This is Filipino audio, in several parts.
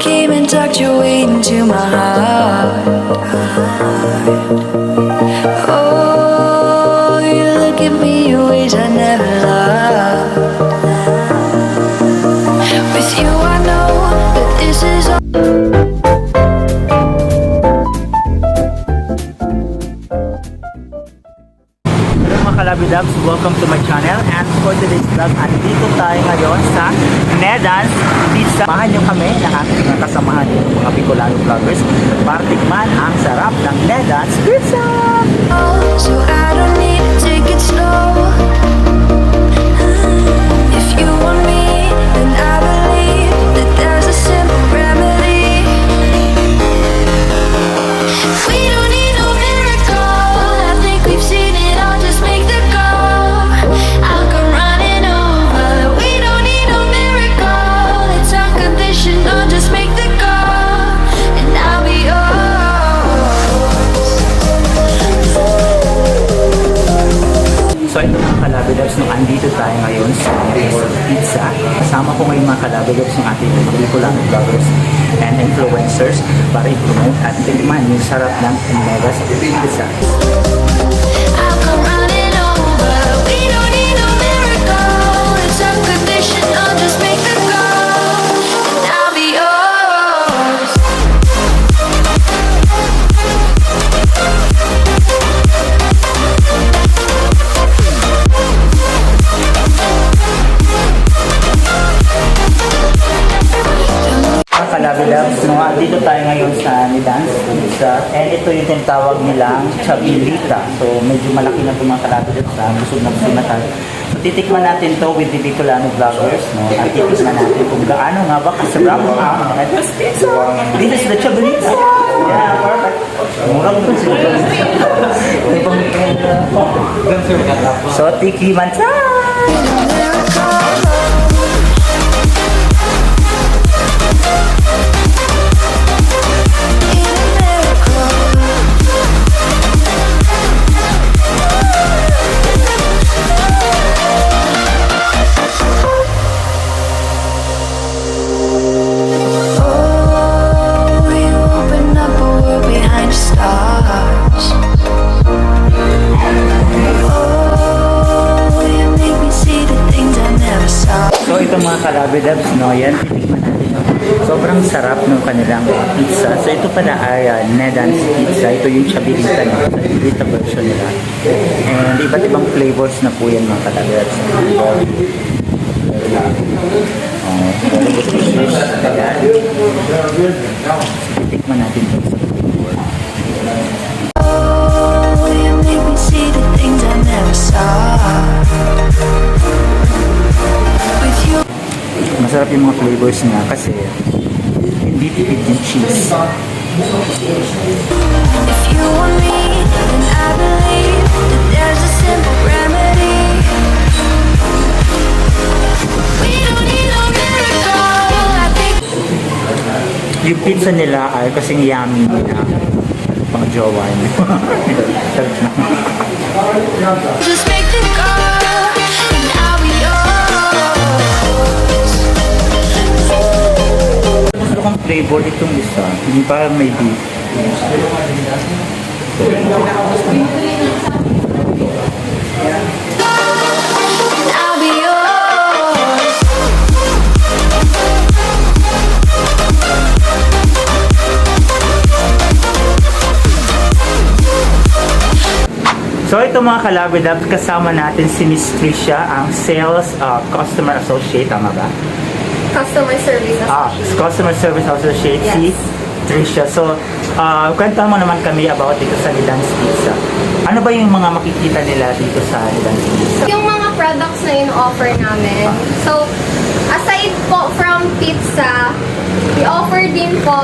came and tucked your way into my heart. Oh, you look at me in ways I never loved. With you I know that this is all. Hello mga kalabidabs, welcome to my channel. And for today's vlog, andito tayo ngayon sa Nedans Pizza. Samahan nyo kami ng ating mga kasamahan yung mga Bicolano vloggers para tikman ang sarap ng Nedans Pizza. So I don't need to take it slow. If you want me, then I believe that there's a simple remedy. We don't need no miracle. I think we've seen it all. Just make the call. I'll come running over. We don't need no miracle. It's unconditional. Just make the call, and I'll be yours. So ito mga kalabidabs, nung andito tayo ngayon sa Nedans Pizza, kasama ko ngayon mga kalabidabs ng ating mga Bicolano vloggers and influencers para i-promote at tikman yung sarap ng Nedans Pizza. I'll come running over. We don't need no miracle. It's unconditional. Just make the call, and I'll be yours. Mga kalabidabs, no, andito tayo ngayon sa Nedans Pizza and ito yung tinatawag nilang chabilita. So medyo malaki na ito mga kalabidabs, busog na tayo. So titikman natin to with the Bicolano vloggers, no, at titikman natin kung gaano nga ba kasarap ang Nedans Pizza. This is the chabilita. Yeah, perfect. Murang ito sila. So tikiman time! So ito mga kalabidabs, no, yan, titikman natin. Sobrang sarap ng kanilang pizza. So ito pala ay Nedans Pizza. Ito yung chabilita, no, chabilita version nila. And iba't ibang flavors na po yan mga kalabidabs. Very delicious. Ayan. Titikman natin ito. Oh, you make me see the things I never saw. With you. Masarap yung mga flavors niya kasi hindi tipid yung cheese. If you want me, then I believe that there's a simple remedy. We don't need no miracle. I think Yung pizza nila ay kasing yummy na pang jowa niya. just make the call, and I'll be yours. Gusto kong flavor itong isa. Hindi pa may beef. And I'll be yours. So ito mga kalabidabs, kasama natin si Miss Tricia, ang Sales Customer Associate, tama ba? Customer service associate. Customer Service Associate, Yes. si Tricia. So, kwento mo naman kami about dito sa Nedans Pizza. Ano ba yung mga makikita nila dito sa Nedans Pizza? Yung mga products na in-offer namin. So, aside po from pizza, we offer din po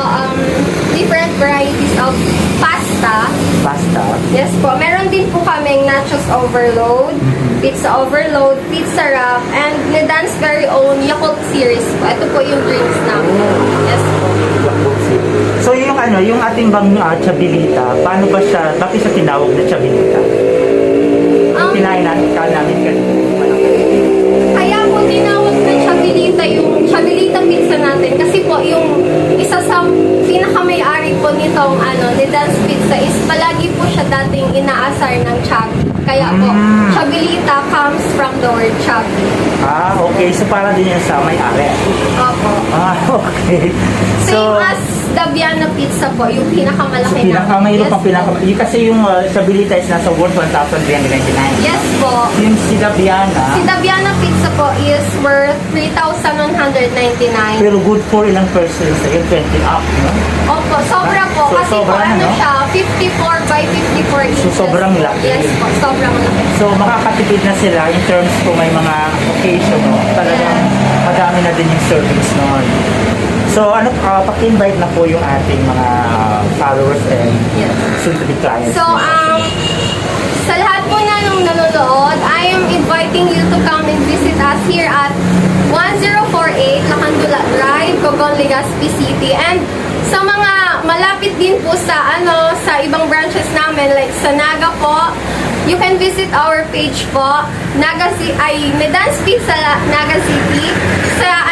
different varieties of pasta. Pasta. Yes po. Meron din po kaming nachos overload, pizza overload, pizza wrap, and Nedans very own Yakult series po. Ito po yung drinks namin. Yes po. So yung yung ating bang chabilita, paano ba siya, bakit siya tinawag na chabilita? Kinain namin kanina. Kaya po tinawag na chabilita yung chabilita pizza natin kasi po yung isa initiar ng chubby. Kaya po, Chabilita comes from the word chubby. Ah, okay. So, para din yan sa may-ari. Opo. Ah, okay. Same as Daviana Pizza po, yung pinakamalaki na. Mayroon pang kasi yung Chabilita is nasa worth 1,399. Yes po. Yung si Daviana, Si Daviana Pizza po is worth 3,199. pero good for ilang persons yun, 20 up, no? Opo, sobra po. So, Kasi po sobra, ano no? siya, 54 by 54 inches. So, sobrang laki. Yes po, sobrang laki. So, makakatipid na sila in terms kung may mga occasion, no? Talagang madami na din yung servings noon. So, paki-invite na po yung ating mga followers and Yes. soon-to-be clients. So, sa lahat po na nung nanonood, I am inviting you to come and visit us here at 1048 Lacandula Drive, Cogon, Legazpi City. And sa mga malapit din po sa sa ibang branches namin, like sa Naga po, you can visit our page po, Medans Peak sa Naga City. Sa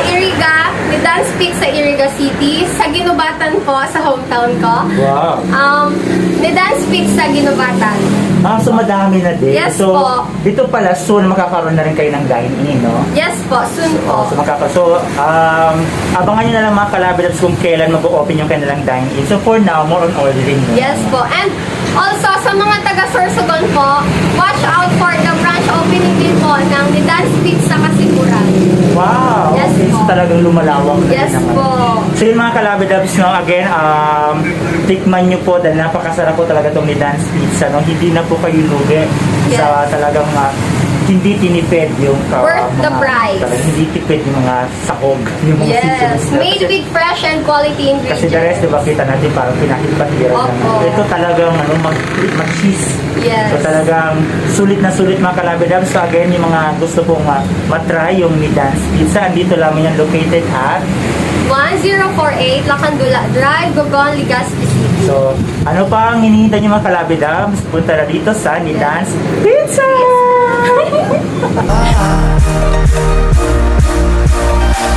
Iriga, Medans Peak sa Iriga City. Sa Ginubatan po, sa hometown ko. Wow! Medans Peak sa Ginubatan. So madami na din. Yes so, po. dito pala, soon makakaroon na rin kayo ng dine-in, no? Yes po, soon po. Abangan nyo na lang mga kalabidabs kung kailan mag-open yung kanilang dine-in. So, for now, more on ordering. No? Yes po. And also, sa mga taga-Sorsogon po, watch out for the branch opening din po ng Medans Pizza Kasiguran. Wow! Yes okay, so po. talagang lumalawak na Yes din naman. po. So yun mga kalabidabs, no, again, tikman nyo po dahil napakasarap po talaga itong Medans Pizza. No? Hindi na po kayo lugi sa talagang hindi tinipid yung Worth the price. hindi tipid yung mga sahog, yung mga Yes. seasonings na. Made with fresh and quality Kasi ingredients. the rest, diba, kita natin parang pinahit-patira lang. Opo. Ito talagang mag-cheese. Yes. So talagang sulit na sulit mga kalabidabs. So again, yung mga gusto pong matry yung Medans Pizza, andito lang yan located at 1048 Lacandula Drive, Cogon, Legazpi City. so, ano pa ang hinihintay nyo mga kalabidabs? Punta na dito sa Medans Pizza!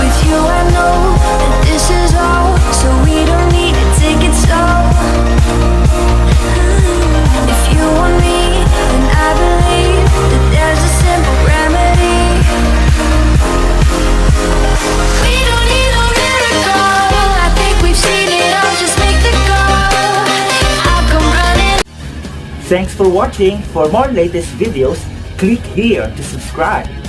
With you, I know that this is all, so we don't need to take it slow. If you want me, then I believe that there's a simple remedy. We don't need a miracle. I think we've seen it all. Just make the call. I'll come running. Thanks for watching. For more latest videos, click here to subscribe.